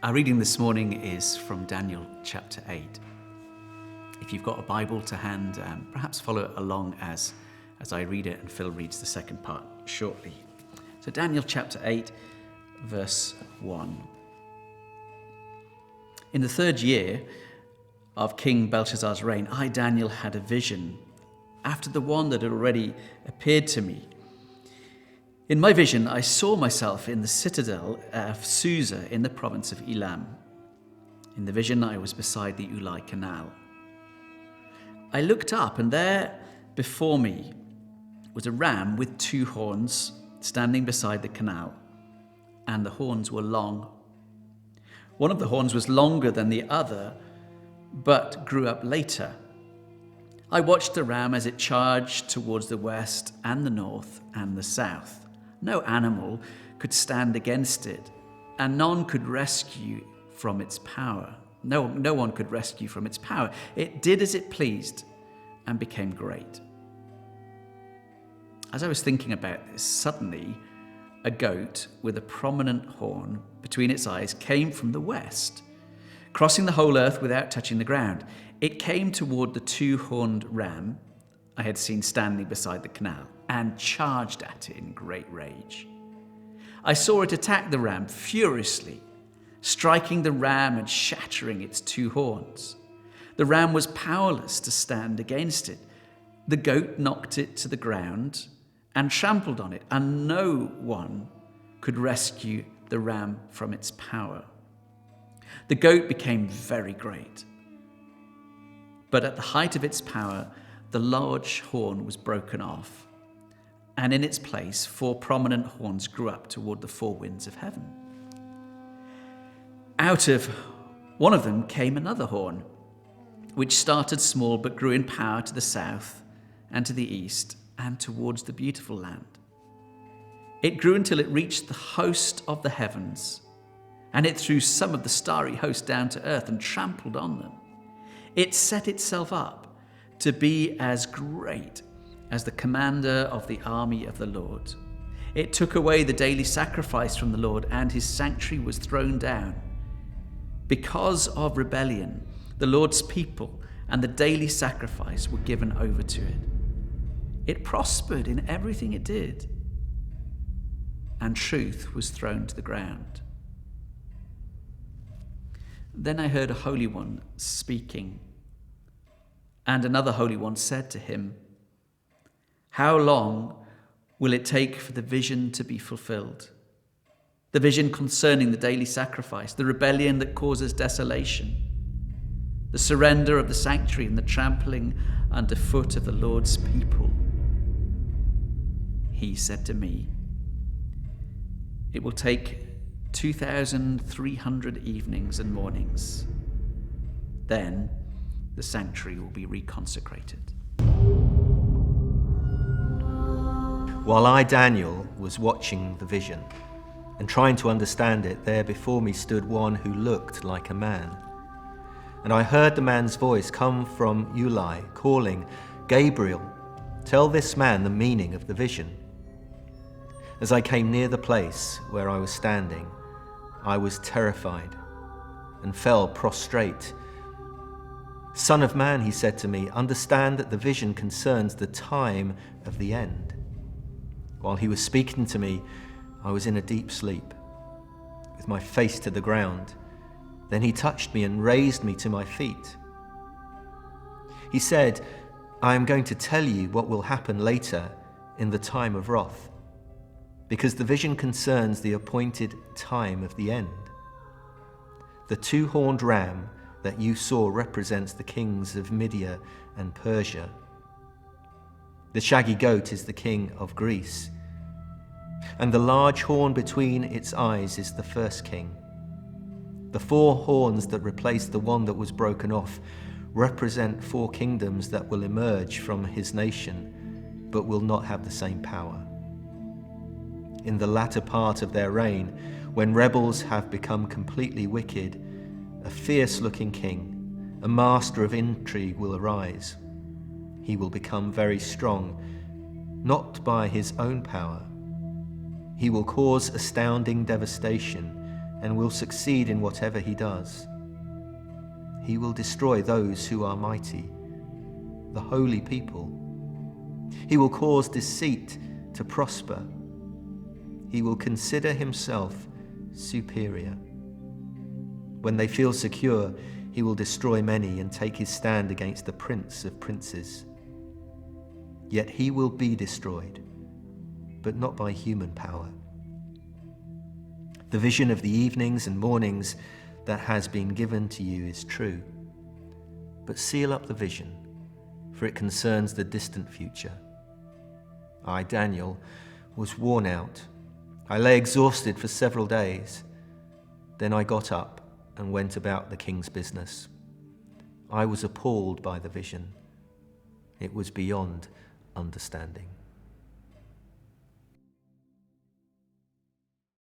Our reading this morning is from Daniel chapter 8. If you've got a Bible to hand, perhaps follow along as I read it, and Phil reads the second part shortly. So Daniel chapter 8, verse 1. In the third year of King Belshazzar's reign, I, Daniel, had a vision after the one that had already appeared to me. In my vision, I saw myself in the citadel of Susa in the province of Elam. In the vision, I was beside the Ulai Canal. I looked up, and there before me was a ram with two horns standing beside the canal, and the horns were long. One of the horns was longer than the other, but grew up later. I watched the ram as it charged towards the west and the north and the south. No animal could stand against it, and none could rescue from its power. No one could rescue from its power. It did as it pleased and became great. As I was thinking about this, suddenly a goat with a prominent horn between its eyes came from the west, crossing the whole earth without touching the ground. It came toward the two-horned ram I had seen standing beside the canal and charged at it in great rage. I saw it attack the ram furiously, striking the ram and shattering its two horns. The ram was powerless to stand against it. The goat knocked it to the ground and trampled on it, and no one could rescue the ram from its power. The goat became very great, but at the height of its power, the large horn was broken off, and in its place, four prominent horns grew up toward the four winds of heaven. Out of one of them came another horn, which started small but grew in power to the south and to the east and towards the beautiful land. It grew until it reached the host of the heavens, and it threw some of the starry host down to earth and trampled on them. It set itself up to be as great as the commander of the army of the Lord. It took away the daily sacrifice from the Lord, and his sanctuary was thrown down. Because of rebellion, the Lord's people and the daily sacrifice were given over to it. It prospered in everything it did, and truth was thrown to the ground. Then I heard a holy one speaking, and another holy one said to him, "How long will it take for the vision to be fulfilled? The vision concerning the daily sacrifice, the rebellion that causes desolation, the surrender of the sanctuary and the trampling underfoot of the Lord's people." He said to me, "It will take 2,300 evenings and mornings. Then the sanctuary will be reconsecrated." While I, Daniel, was watching the vision and trying to understand it, there before me stood one who looked like a man. And I heard the man's voice come from Ulai, calling, "Gabriel, tell this man the meaning of the vision." As I came near the place where I was standing, I was terrified and fell prostrate. "Son of man," he said to me, "understand that the vision concerns the time of the end." While he was speaking to me, I was in a deep sleep, with my face to the ground. Then he touched me and raised me to my feet. He said, "I am going to tell you what will happen later in the time of wrath, because the vision concerns the appointed time of the end. The two-horned ram that you saw represents the kings of Media and Persia. The shaggy goat is the king of Greece, and the large horn between its eyes is the first king. The four horns that replace the one that was broken off represent four kingdoms that will emerge from his nation, but will not have the same power. In the latter part of their reign, when rebels have become completely wicked, a fierce-looking king, a master of intrigue, will arise. He will become very strong, not by his own power. He will cause astounding devastation and will succeed in whatever he does. He will destroy those who are mighty, the holy people. He will cause deceit to prosper. He will consider himself superior. When they feel secure, he will destroy many and take his stand against the prince of princes. Yet he will be destroyed, but not by human power. The vision of the evenings and mornings that has been given to you is true. But seal up the vision, for it concerns the distant future. I, Daniel, was worn out. I lay exhausted for several days. Then I got up and went about the king's business. I was appalled by the vision. It was beyond understanding.